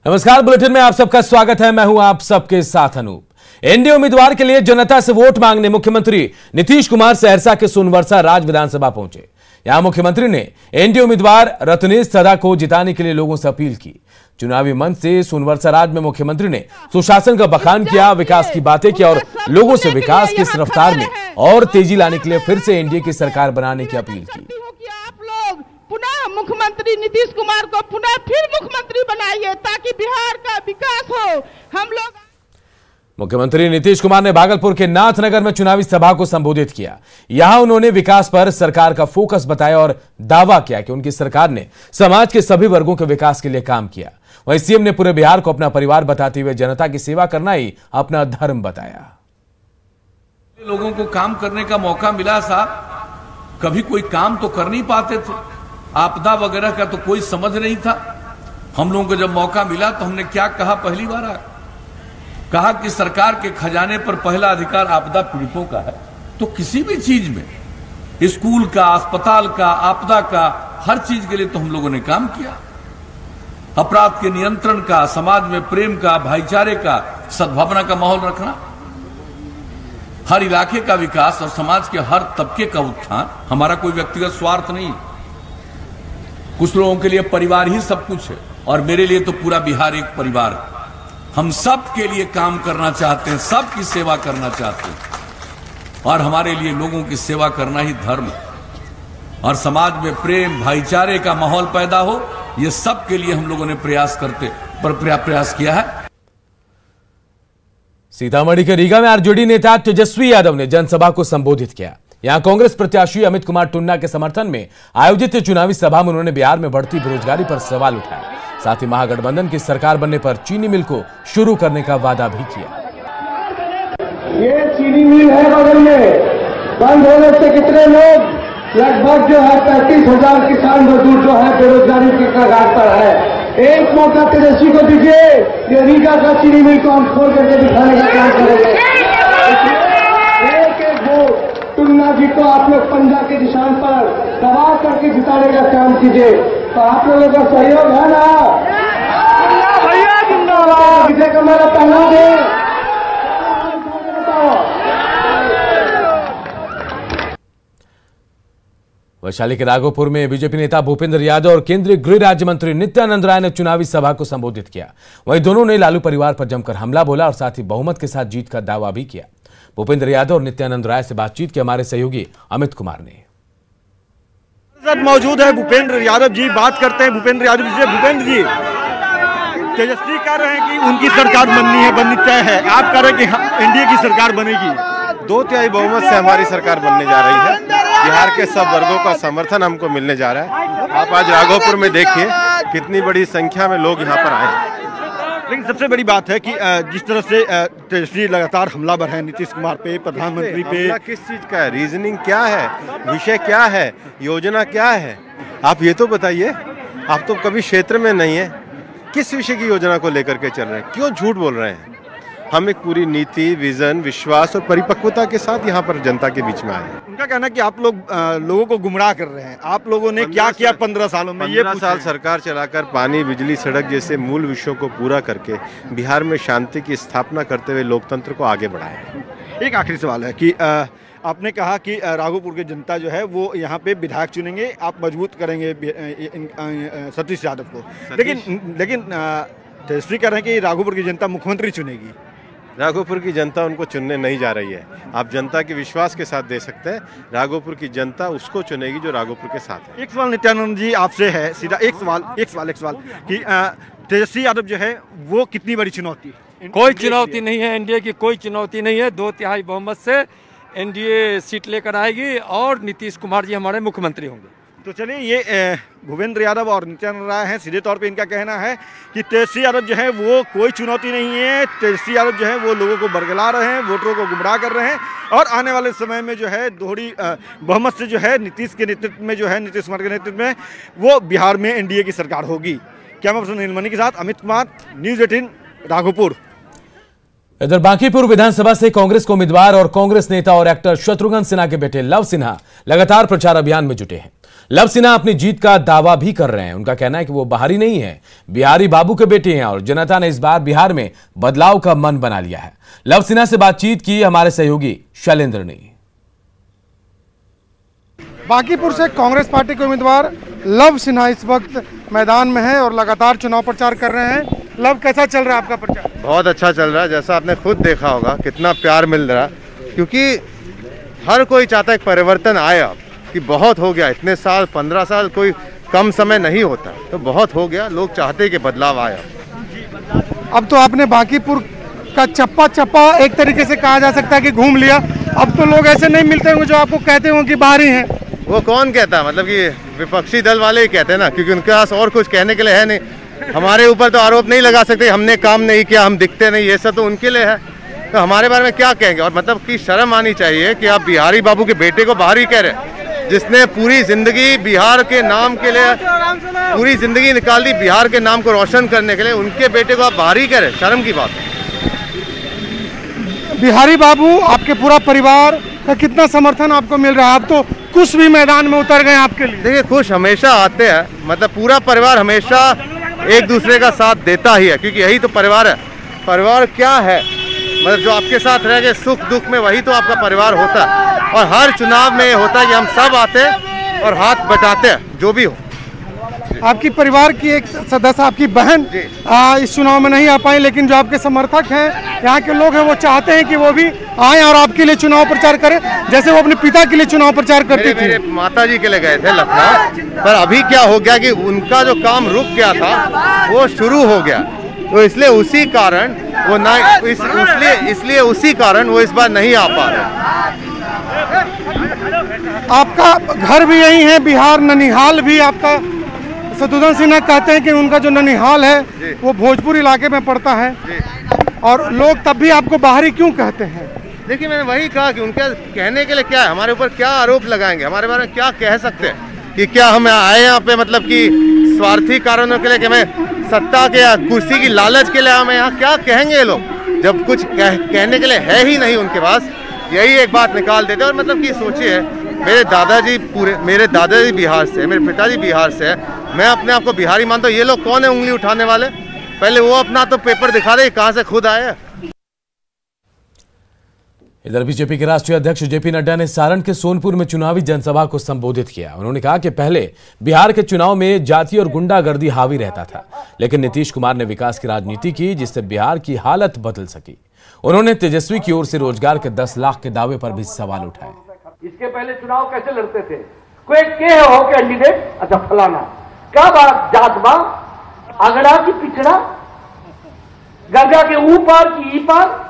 नमस्कार, बुलेटिन में आप सबका स्वागत है। मैं हूं आप सबके साथ अनूप। एनडीए उम्मीदवार के लिए जनता से वोट मांगने मुख्यमंत्री नीतीश कुमार सहरसा के सोनवर्षा राज विधानसभा पहुंचे। यहां मुख्यमंत्री ने एनडीए उम्मीदवार रत्नेश सदा को जिताने के लिए लोगों से अपील की। चुनावी मंच से सोनवर्षा राज में मुख्यमंत्री ने सुशासन का बखान किया, विकास की बातें की और लोगों से विकास की इस रफ्तार में और तेजी लाने के लिए फिर से एनडीए की सरकार बनाने की अपील की। पुनः मुख्यमंत्री नीतीश कुमार को पुनः फिर मुख्यमंत्री बनाइए ताकि बिहार का विकास हो। हम लोग मुख्यमंत्री नीतीश कुमार ने भागलपुर के नाथनगर में चुनावी सभा को संबोधित किया। यहां उन्होंने विकास पर सरकार का फोकस बताया और दावा किया कि उनकी सरकार ने समाज के सभी वर्गों के विकास के लिए काम किया। वहीं सीएम ने पूरे बिहार को अपना परिवार बताते हुए जनता की सेवा करना ही अपना धर्म बताया। लोगों को काम करने का मौका मिला साहब, कभी कोई काम तो कर नहीं पाते थे, आपदा वगैरह का तो कोई समझ नहीं था। हम लोगों को जब मौका मिला तो हमने क्या कहा, पहली बार कहा कि सरकार के खजाने पर पहला अधिकार आपदा पीड़ितों का है। तो किसी भी चीज में, स्कूल का, अस्पताल का, आपदा का, हर चीज के लिए तो हम लोगों ने काम किया। अपराध के नियंत्रण का, समाज में प्रेम का, भाईचारे का, सद्भावना का माहौल रखना, हर इलाके का विकास और समाज के हर तबके का उत्थान। हमारा कोई व्यक्तिगत स्वार्थ नहीं। कुछ लोगों के लिए परिवार ही सब कुछ है और मेरे लिए तो पूरा बिहार एक परिवार है। हम सब के लिए काम करना चाहते हैं, सबकी सेवा करना चाहते हैं और हमारे लिए लोगों की सेवा करना ही धर्म है। और समाज में प्रेम, भाईचारे का माहौल पैदा हो, ये सब के लिए हम लोगों ने प्रयास किया है। सीतामढ़ी के रीगा में आरजेडी नेता तेजस्वी यादव ने जनसभा को संबोधित किया। यहां कांग्रेस प्रत्याशी अमित कुमार टुन्ना के समर्थन में आयोजित चुनावी सभा में उन्होंने बिहार में बढ़ती बेरोजगारी पर सवाल उठाया। साथ ही महागठबंधन की सरकार बनने पर चीनी मिल को शुरू करने का वादा भी किया। ये चीनी मिल है बगल में, बंद होने से कितने लोग, लगभग जो है 35,000 किसान मजदूर जो है बेरोजगारी की कगार पर है। एक मौका तेजस्वी को दीजिए, ये रीगा का चीनी मिल को हम खोल करके दिखाने का काम करेंगे। एक एक वोट टुन्ना जी को आप लोग पंजा के निशान पर दबा करके जिताने का काम कीजिए। तो आप लोगों का सहयोग है ना भैया? जिंदाबाद। विजय कमल पहला दे। वैशाली के राघोपुर में बीजेपी नेता भूपेंद्र यादव और केंद्रीय गृह राज्य मंत्री नित्यानंद राय ने चुनावी सभा को संबोधित किया। वहीं दोनों ने लालू परिवार पर जमकर हमला बोला और साथ ही बहुमत के साथ जीत का दावा भी किया। भूपेंद्र यादव और नित्यानंद राय से बातचीत की हमारे सहयोगी अमित कुमार ने। मौजूद है भूपेंद्र यादव जी, बात करते हैं भूपेंद्र यादव जी से। भूपेंद्र जी, तेजस्वी कह रहे हैं कि उनकी सरकार बननी तय है, आप कह रहे हैं कि एनडीए की सरकार बनेगी। 2/3 बहुमत से हमारी सरकार बनने जा रही है। बिहार के सब वर्गों का समर्थन हमको मिलने जा रहा है। आप आज राघोपुर में देखिए कितनी बड़ी संख्या में लोग यहाँ पर आए। लेकिन सबसे बड़ी बात है कि जिस तरह से तेजस्वी लगातार हमलावर है नीतीश कुमार पे, प्रधानमंत्री पे, किस चीज का है, रीजनिंग क्या है, विषय क्या है, योजना क्या है, आप ये तो बताइए। आप तो कभी क्षेत्र में नहीं है, किस विषय की योजना को लेकर के चल रहे हैं, क्यों झूठ बोल रहे हैं? हम एक पूरी नीति, विजन, विश्वास और परिपक्वता के साथ यहाँ पर जनता के बीच में आए हैं। उनका कहना है कि आप लोग लोगों को गुमराह कर रहे हैं। आप लोगों ने क्या किया 15 सालों में? 15 साल सरकार चलाकर पानी, बिजली, सड़क जैसे मूल विषयों को पूरा करके बिहार में शांति की स्थापना करते हुए लोकतंत्र को आगे बढ़ाए। एक आखिरी सवाल है कि आपने कहा कि राघोपुर की जनता जो है वो यहाँ पे विधायक चुनेंगे, आप मजबूत करेंगे सतीश यादव को, लेकिन तेजस्वी कह रहे हैं कि राघोपुर की जनता मुख्यमंत्री चुनेगी। राघोपुर की जनता उनको चुनने नहीं जा रही है। आप जनता के विश्वास के साथ दे सकते हैं। राघोपुर की जनता उसको चुनेगी जो राघोपुर के साथ है। एक सवाल नित्यानंद जी आपसे है, सीधा एक सवाल कि तेजस्वी यादव जो है वो कितनी बड़ी चुनौती? कोई चुनौती नहीं है, एनडीए की कोई चुनौती नहीं है। 2/3 बहुमत से एनडीए सीट लेकर आएगी और नीतीश कुमार जी हमारे मुख्यमंत्री होंगे। तो चलिए, ये भूपेंद्र यादव और नित्यानंद राय हैं। सीधे तौर पे इनका कहना है कि तेजस्वी यादव जो है वो कोई चुनौती नहीं है। तेजस्वी यादव जो है वो लोगों को बरगला रहे हैं, वोटरों को गुमराह कर रहे हैं और आने वाले समय में जो है दोहरी बहुमत से जो है नीतीश के नेतृत्व में, जो है नीतीश कुमार के नेतृत्व में, वो बिहार में एनडीए की सरकार होगी। कैमरा पर्सन नीलमणि के साथ अमित कुमार, न्यूज़ 18 राघोपुर। इधर बांकीपुर विधानसभा से कांग्रेस के उम्मीदवार और कांग्रेस नेता और एक्टर शत्रुघ्न सिन्हा के बेटे लव सिन्हा लगातार प्रचार अभियान में जुटे हैं। लव सिन्हा अपनी जीत का दावा भी कर रहे हैं। उनका कहना है कि वो बाहरी नहीं है, बिहारी बाबू के बेटे हैं और जनता ने इस बार बिहार में बदलाव का मन बना लिया है। लव सिन्हा से बातचीत की हमारे सहयोगी शैलेंद्र ने। बांकीपुर से कांग्रेस पार्टी के उम्मीदवार लव सिन्हा इस वक्त मैदान में है और लगातार चुनाव प्रचार कर रहे हैं। लव, कैसा चल रहा है आपका प्रचार? बहुत अच्छा चल रहा है, जैसा आपने खुद देखा होगा कितना प्यार मिल रहा है, क्योंकि हर कोई चाहता है परिवर्तन आए। अब कि बहुत हो गया, इतने साल 15 साल कोई कम समय नहीं होता, तो बहुत हो गया, लोग चाहते हैं कि बदलाव आए। अब तो आपने बांकीपुर का चप्पा चप्पा एक तरीके से कहा जा सकता है कि घूम लिया। अब तो लोग ऐसे नहीं मिलते होंगे जो आपको कहते होंगे कि बाहरी हैं। वो कौन कहता है, मतलब कि विपक्षी दल वाले ही कहते हैं ना, क्योंकि उनके पास और कुछ कहने के लिए है नहीं। हमारे ऊपर तो आरोप नहीं लगा सकते हमने काम नहीं किया, हम दिखते नहीं, ये सब तो उनके लिए है। तो हमारे बारे में क्या कहेंगे? और मतलब कि शर्म आनी चाहिए कि आप बिहारी बाबू के बेटे को बाहरी कह रहे हैं, जिसने पूरी जिंदगी बिहार के नाम के लिए पूरी जिंदगी निकाल दी, बिहार के नाम को रोशन करने के लिए, उनके बेटे को आप बाहरी कह रहे हैं, शर्म की बात है। बिहारी बाबू, आपके पूरा परिवार का कितना समर्थन आपको मिल रहा है? आप तो कुछ भी मैदान में उतर गए आपके लिए। देखिए, खुश हमेशा आते हैं, मतलब पूरा परिवार हमेशा एक दूसरे का साथ देता ही है, क्योंकि यही तो परिवार है। परिवार क्या है, मतलब जो आपके साथ रह के सुख दुख में, वही तो आपका परिवार होता है। और हर चुनाव में होता है कि हम सब आते हैं और हाथ बटाते हैं, जो भी हो। आपकी परिवार की एक सदस्य, आपकी बहन इस चुनाव में नहीं आ पाई, लेकिन जो आपके समर्थक हैं, यहाँ के लोग हैं, वो चाहते हैं कि वो भी आए और आपके लिए चुनाव प्रचार करें, जैसे वो अपने पिता के लिए चुनाव प्रचार करती थी। मेरे माता जी के लिए गए थे लखनऊ, पर अभी क्या हो गया कि उनका जो काम रुक गया था वो शुरू हो गया, तो इसलिए उसी कारण वो ना इसलिए उसी कारण वो इस बार नहीं आ पा रहे। आपका घर भी यही है, बिहार ननिहाल भी आपका। शत्रुघ्न सिन्हा कहते हैं कि उनका जो ननिहाल है वो भोजपुर इलाके में पड़ता है, और लोग तब भी आपको बाहरी क्यों कहते हैं? देखिए, मैंने वही कहा कि उनके कहने के लिए क्या है, हमारे ऊपर क्या आरोप लगाएंगे, हमारे बारे में क्या कह सकते हैं कि क्या हम आए यहाँ पे मतलब कि स्वार्थी कारणों के लिए, कि हमें सत्ता के या कुर्सी की लालच के लिए हमें यहाँ क्या कहेंगे ये लोग, जब कुछ कहने के लिए है ही नहीं उनके पास। यही एक बात निकाल देते। और मतलब कि सोचिए, मेरे दादाजी बिहार से, मेरे पिताजी बिहार से है, मैं अपने आप को बिहारी मानता हूँ। ये लोग कौन है उंगली उठाने वाले? पहले वो अपना तो पेपर दिखा दे कहाँ से खुद आए। इधर बीजेपी के राष्ट्रीय अध्यक्ष जेपी नड्डा ने सारण के सोनपुर में चुनावी जनसभा को संबोधित किया। उन्होंने कहा कि पहले बिहार के चुनाव में जाति और गुंडागर्दी हावी रहता था, लेकिन नीतीश कुमार ने विकास की राजनीति की, जिससे बिहार की हालत बदल सकी। उन्होंने तेजस्वी की ओर से रोजगार के 10 लाख के दावे पर भी सवाल उठाए। इसके पहले चुनाव कैसे लड़ते थे? कोई के हो कैंडिडेट, अच्छा फलाना, क्या बात जात बा, अगड़ा की पिछड़ा, गंगा के ऊपर की ई पार,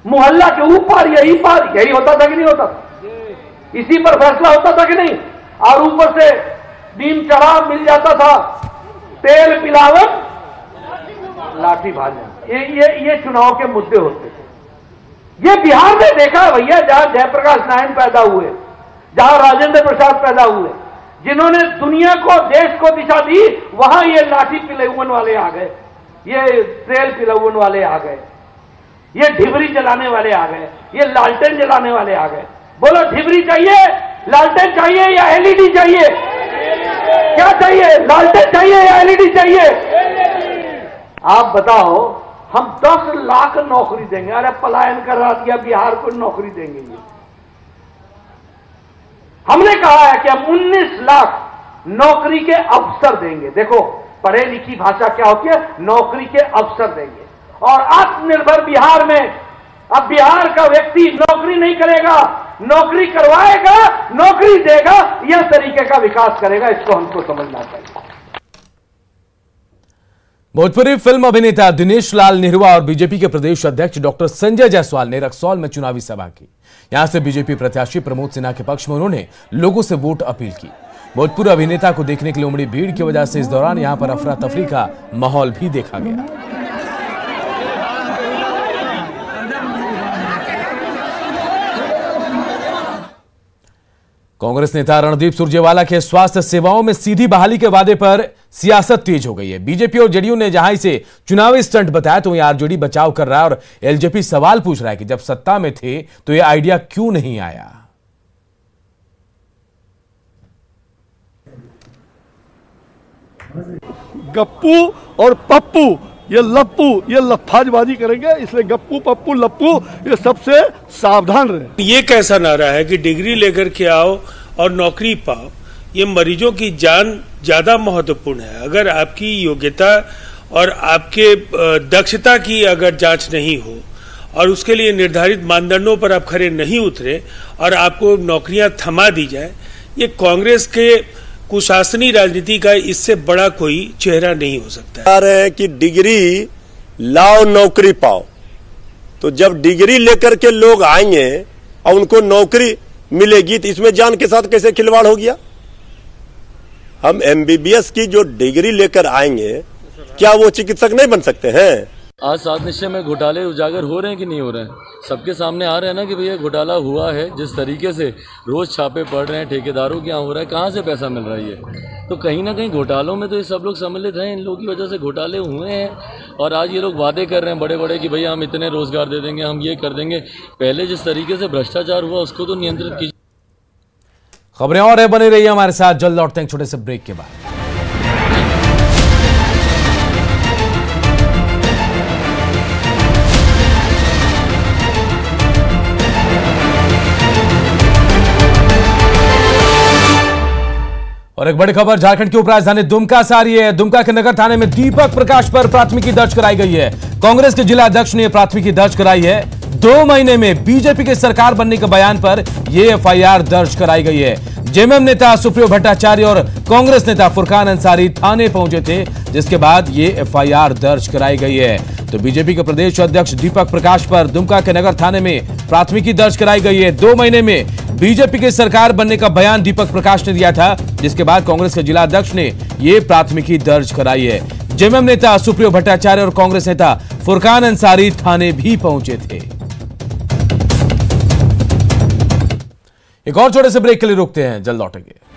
मोहल्ला के ऊपर यही पार, यही होता था कि नहीं होता? इसी पर फैसला होता था कि नहीं? और ऊपर से नीम चढ़ा मिल जाता था, तेल पिलावट लाठी भाजन, ये चुनाव के मुद्दे होते थे। ये बिहार में देखा है भैया, जहां जयप्रकाश नारायण पैदा हुए, जहां राजेंद्र प्रसाद पैदा हुए, जिन्होंने दुनिया को, देश को दिशा दी, वहां ये लाठी पिलौवन वाले आ गए, ये तेल पिलौवन वाले आ गए, ये ढिबरी जलाने वाले आ गए, ये लालटेन जलाने वाले आ गए। बोलो, ढिबरी चाहिए, लालटेन चाहिए या एलईडी चाहिए? क्या चाहिए, लालटेन चाहिए या एलईडी चाहिए? आप बताओ, हम 10 लाख नौकरी देंगे। अरे पलायन करा दिया बिहार को, नौकरी देंगे ये। हमने कहा है कि हम 19 लाख नौकरी के अवसर देंगे। देखो, पढ़े लिखी भाषा क्या होती है, नौकरी के अवसर देंगे। और आत्मनिर्भर बिहार में अब बिहार का व्यक्ति नौकरी नहीं करेगा, नौकरी करवाएगा, नौकरी देगा, यह तरीके का विकास करेगा। इसको हमको समझना चाहिए। भोजपुरी फिल्म अभिनेता दिनेश लाल निरहुआ और बीजेपी के प्रदेश अध्यक्ष डॉक्टर संजय जायसवाल ने रक्सौल में चुनावी सभा की। यहां से बीजेपी प्रत्याशी प्रमोद सिन्हा के पक्ष में उन्होंने लोगों से वोट अपील की। भोजपुरी अभिनेता को देखने के लिए उमड़ी भीड़ की वजह से इस दौरान यहां पर अफरा तफरी का माहौल भी देखा गया। कांग्रेस नेता रणदीप सुरजेवाला के स्वास्थ्य सेवाओं में सीधी बहाली के वादे पर सियासत तेज हो गई है। बीजेपी और जेडीयू ने जहां इसे चुनावी स्टंट बताया, तो वहीं आरजेडी बचाव कर रहा है और एलजेपी सवाल पूछ रहा है कि जब सत्ता में थे तो यह आइडिया क्यों नहीं आया। गप्पू और पप्पू, ये लप्पू, ये लफ्फाजबाजी करेंगे, इसलिए गप्पू पप्पू लप्पू ये सबसे सावधान रहे। ये कैसा नारा है कि डिग्री लेकर के आओ और नौकरी पाओ, ये मरीजों की जान ज्यादा महत्वपूर्ण है। अगर आपकी योग्यता और आपके दक्षता की अगर जांच नहीं हो और उसके लिए निर्धारित मानदंडों पर आप खरे नहीं उतरे और आपको नौकरियां थमा दी जाए, ये कांग्रेस के कुशासनी राजनीति का इससे बड़ा कोई चेहरा नहीं हो सकता है। कह रहे हैं कि डिग्री लाओ नौकरी पाओ, तो जब डिग्री लेकर के लोग आएंगे और उनको नौकरी मिलेगी तो इसमें जान के साथ कैसे खिलवाड़ हो गया? हम एमबीबीएस की जो डिग्री लेकर आएंगे, क्या वो चिकित्सक नहीं बन सकते हैं? आज 7 निश्चय में घोटाले उजागर हो रहे हैं कि नहीं हो रहे हैं? सबके सामने आ रहे हैं ना कि भैया घोटाला हुआ है। जिस तरीके से रोज छापे पड़ रहे हैं, ठेकेदारों के यहाँ हो रहा है, कहाँ से पैसा मिल रहा है? ये तो कहीं ना कहीं घोटालों में तो ये सब लोग सम्मिलित हैं। इन लोगों की वजह से घोटाले हुए हैं और आज ये लोग वादे कर रहे हैं बड़े बड़े कि भैया हम इतने रोजगार दे देंगे, हम ये कर देंगे। पहले जिस तरीके से भ्रष्टाचार हुआ उसको तो नियंत्रित कीजिए। खबरें और है, बने रहिए हमारे साथ। जल्द लौटते हैं छोटे से ब्रेक के बाद। और एक बड़ी खबर झारखंड की उपराजधानी दुमका से आ रही है। दुमका के नगर थाने में दीपक प्रकाश पर प्राथमिकी दर्ज कराई गई है। कांग्रेस के जिला अध्यक्ष ने प्राथमिकी दर्ज कराई है। 2 महीने में बीजेपी की सरकार बनने के बयान पर यह एफआईआर दर्ज कराई गई है। जेएमएम नेता सुप्रियो भट्टाचार्य और कांग्रेस नेता फुरकान अंसारी थाने पहुंचे थे, जिसके बाद ये एफआईआर दर्ज कराई गई है। तो बीजेपी के प्रदेश अध्यक्ष दीपक प्रकाश पर दुमका के नगर थाने में प्राथमिकी दर्ज कराई गई है। 2 महीने में बीजेपी की सरकार बनने का बयान दीपक प्रकाश ने दिया था, जिसके बाद कांग्रेस के जिला अध्यक्ष ने यह प्राथमिकी दर्ज कराई है। जेएमएम नेता सुप्रियो भट्टाचार्य और कांग्रेस नेता फुरकान अंसारी थाने भी पहुंचे थे। एक और छोटे से ब्रेक के लिए रुकते हैं, जल्द लौटेंगे।